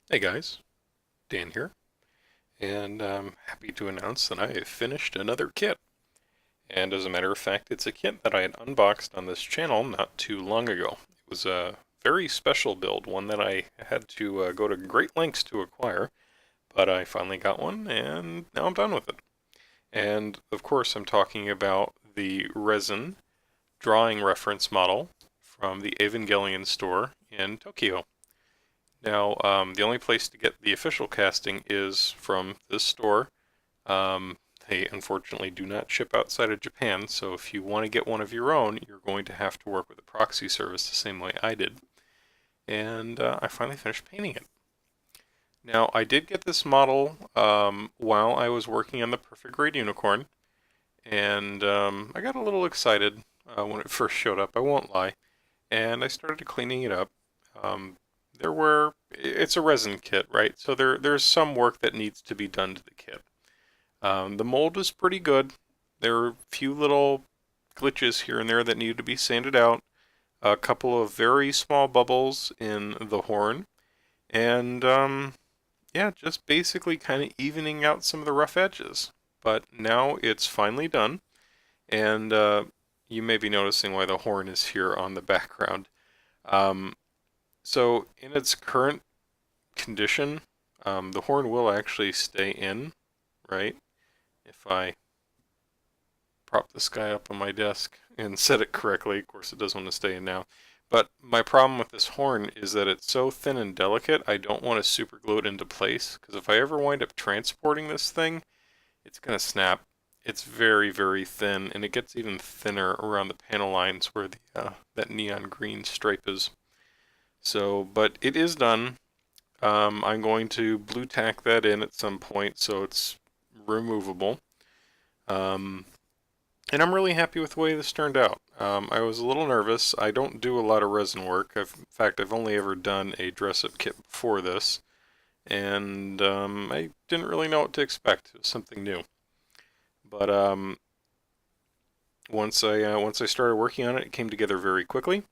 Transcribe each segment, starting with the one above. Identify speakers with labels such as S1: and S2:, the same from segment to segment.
S1: Hey guys, Dan here, and I'm happy to announce that I have finished another kit. And as a matter of fact, it's a kit that I had unboxed on this channel not too long ago. It was a very special build, one that I had to go to great lengths to acquire, but I finally got one, and now I'm done with it. And of course, I'm talking about the Resin drawing reference model from the Evangelion store in Tokyo. Now, the only place to get the official casting is from this store. They unfortunately do not ship outside of Japan, so if you want to get one of your own, you're going to have to work with a proxy service the same way I did. And I finally finished painting it. Now, I did get this model while I was working on the Perfect Grade Unicorn, and I got a little excited when it first showed up, I won't lie, and I started cleaning it up. Um, it's a resin kit, right? So there's some work that needs to be done to the kit. The mold is pretty good. There are a few little glitches here and there that needed to be sanded out. A couple of very small bubbles in the horn, and yeah, just basically kind of evening out some of the rough edges. But now it's finally done, and you may be noticing why the horn is here on the background. Um, so in its current condition, the horn will actually stay in, right? If I prop this guy up on my desk and set it correctly, of course it does want to stay in now. But my problem with this horn is that it's so thin and delicate, I don't want to super glue it into place, because if I ever wind up transporting this thing, it's going to snap. It's very, very thin, and it gets even thinner around the panel lines where that neon green stripe is. So, but it is done. I'm going to blue tack that in at some point so it's removable. Um, and I'm really happy with the way this turned out. I was a little nervous. I don't do a lot of resin work. In fact, I've only ever done a dress-up kit before this, and I didn't really know what to expect. It was something new. But once I started working on it, it came together very quickly.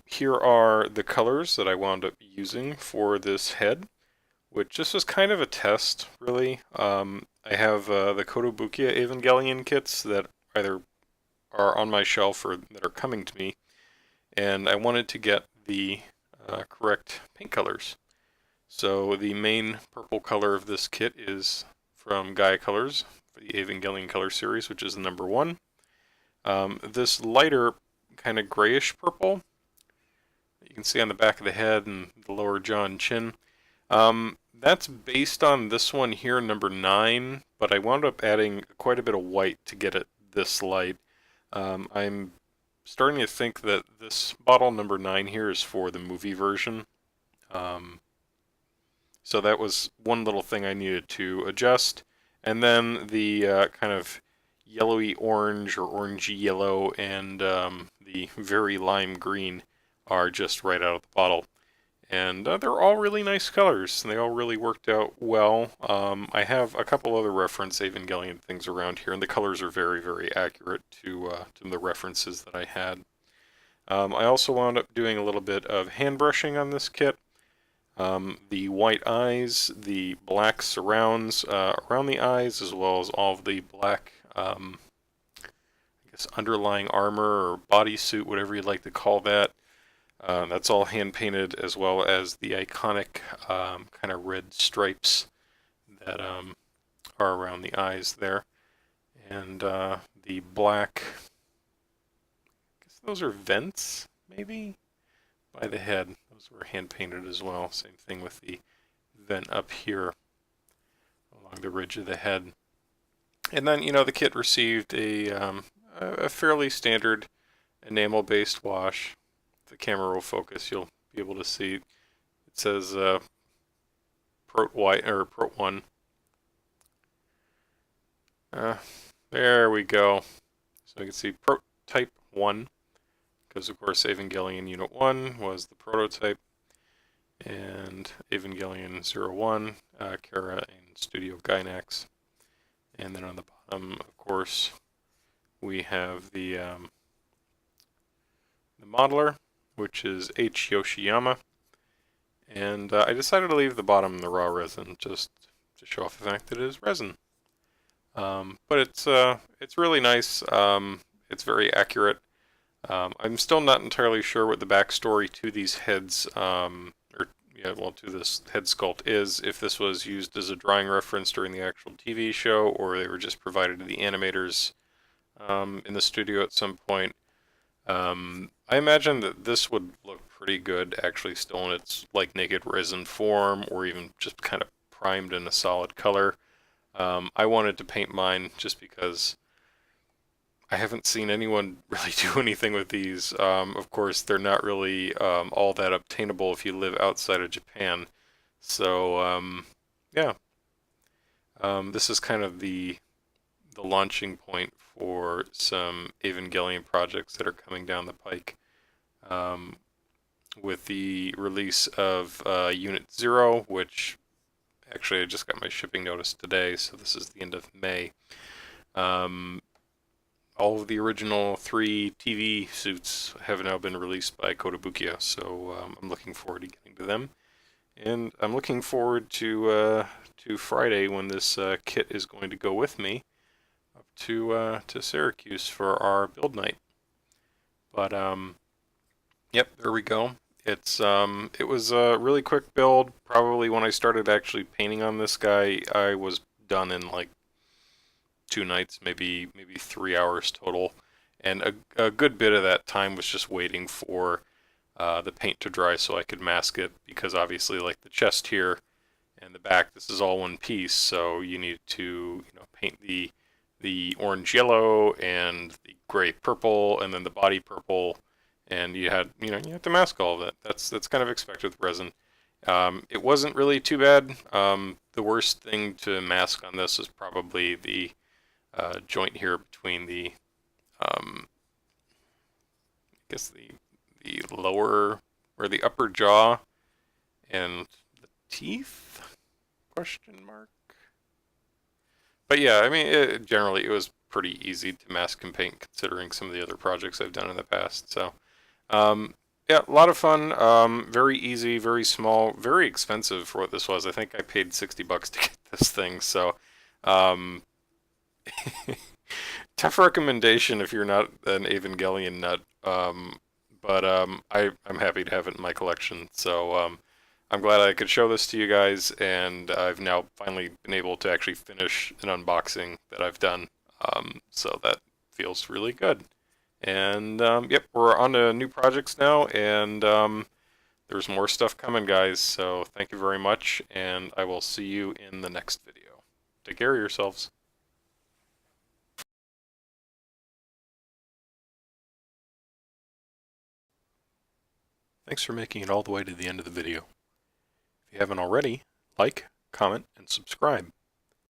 S1: Here are the colors that I wound up using for this head, which just was kind of a test, really. I have the Kotobukiya Evangelion kits that either are on my shelf or that are coming to me, and I wanted to get the correct paint colors. So the main purple color of this kit is from Gaia Colors for the Evangelion color series, which is the number one. This lighter kind of grayish purple you can see on the back of the head and the lower jaw and chin. That's based on this one here, number 9, but I wound up adding quite a bit of white to get it this light. I'm starting to think that this bottle number 9 here is for the movie version. Um, so that was one little thing I needed to adjust. And then the kind of yellowy orange or orangey yellow and the very lime green are just right out of the bottle. And they're all really nice colors, and they all really worked out well. I have a couple other reference Evangelion things around here, and the colors are very, very accurate to the references that I had. I also wound up doing a little bit of hand brushing on this kit. The white eyes, the black surrounds around the eyes, as well as all of the black, I guess, underlying armor or bodysuit, whatever you'd like to call that. That's all hand painted, as well as the iconic kind of red stripes that are around the eyes there. And the black, I guess those are vents, maybe, by the head. Those were hand painted as well. Same thing with the vent up here along the ridge of the head. And then, the kit received a fairly standard enamel-based wash. If the camera will focus, you'll be able to see. It says Prot White or Prot 1. Uh, there we go. So you can see Prototype 1, because of course Evangelion Unit 1 was the prototype, and Evangelion 01, Kara and Studio Gainax. And then on the bottom, of course, we have the modeler, which is H. Yoshiyama, And I decided to leave the bottom the raw resin just to show off the fact that it is resin. But it's really nice. It's very accurate. I'm still not entirely sure what the backstory to these heads, or yeah, well, to this head sculpt is. If this was used as a drawing reference during the actual TV show, or they were just provided to the animators in the studio at some point. I imagine that this would look pretty good, actually, still in its like naked resin form, or even just kind of primed in a solid color. I wanted to paint mine just because I haven't seen anyone really do anything with these. Of course, they're not really all that obtainable if you live outside of Japan. So, yeah, this is kind of the launching point for some Evangelion projects that are coming down the pike. Um, with the release of Unit 0, which actually I just got my shipping notice today, so this is the end of May. All of the original 3 TV suits have now been released by Kotobukiya, so I'm looking forward to getting to them. And I'm looking forward to Friday when this kit is going to go with me up to Syracuse for our build night. But yep, there we go. It was a really quick build. Probably when I started actually painting on this guy, I was done in like 2 nights, maybe 3 hours total, and a good bit of that time was just waiting for the paint to dry so I could mask it, because obviously like the chest here and the back, this is all one piece, so you need to paint the orange yellow and the gray purple and then the body purple, and you have to mask all of that. That's kind of expected with resin. It wasn't really too bad. The worst thing to mask on this is probably the joint here between the I guess the lower or the upper jaw and the teeth, question mark. But yeah, I mean, generally it was pretty easy to mask and paint considering some of the other projects I've done in the past. So yeah, a lot of fun. Very easy, very small, very expensive for what this was. I think I paid $60 to get this thing. So tough recommendation if you're not an Evangelion nut. But I'm happy to have it in my collection. So I'm glad I could show this to you guys, and I've now finally been able to actually finish an unboxing that I've done. So that feels really good. And yep, we're on to new projects now, and there's more stuff coming, guys. So thank you very much, and I will see you in the next video. Take care of yourselves. Thanks for making it all the way to the end of the video. If you haven't already, like, comment, and subscribe.